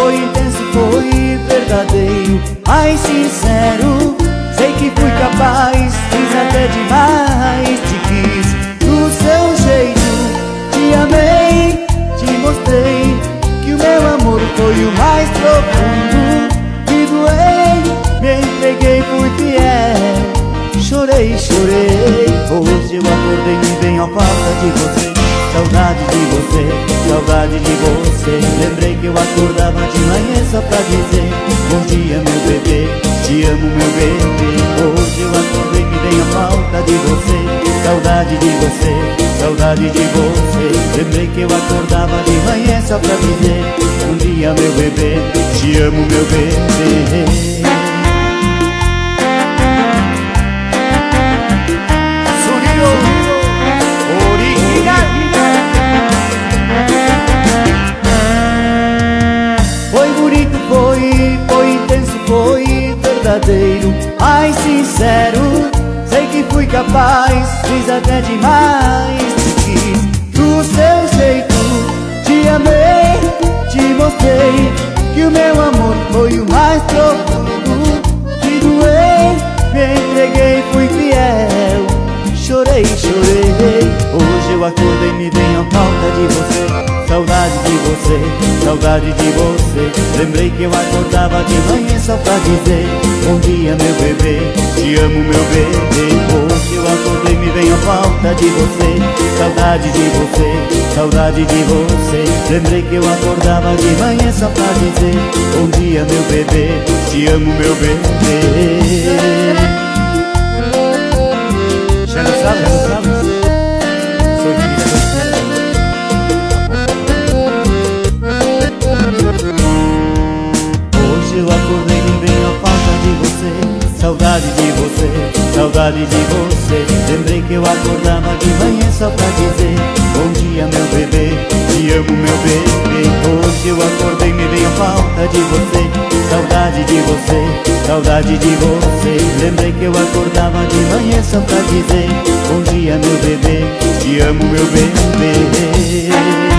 foi intenso, foi verdadeiro, mais sincero. Sei que fui capaz, fiz até demais. Te quis do seu jeito, te amei, te mostrei que o meu amor foi o mais profundo. Me doei, me entreguei, fui fiel, chorei, chorei. Hoje eu acordei, me vem a falta de você, saudade de você, saudade de você. Lembrei que eu acordava de manhã só pra dizer bom dia, meu bebê, te amo, meu bebê. Hoje eu acordei, me vem a falta de você, saudade de você, saudade de você. Lembrei que eu acordava de manhã só pra dizer bom dia, meu bebê, te amo, meu bebê. Foi intenso, foi verdadeiro, mais sincero. Sei que fui capaz, fiz até demais. Te quis do seu jeito, te amei, te mostrei que o meu amor foi o mais profundo. Me doei, me entreguei, fui fiel, chorei, chorei. Hoje eu acordei, me vem a falta de você, saudade de você, saudade de você. Lembrei que eu acordava de manhã só pra dizer bom dia, meu bebê, te amo, meu bebê. Hoje eu acordei, me vem a falta de você, saudade de você, saudade de você. Lembrei que eu acordava de manhã só pra dizer bom dia, meu bebê, te amo, meu bebê. Já não sabe, já não sabe? Hoje eu acordei, me veio a falta de você, saudade de você, saudade de você. Lembrei que eu acordava de manhã só pra dizer bom dia, meu bebê, te amo, meu bebê. Hoje eu acordei, me veio a falta de você, saudade de você, saudade de você. Lembrei que eu acordava de manhã só pra dizer bom dia, meu bebê, te amo, meu bebê.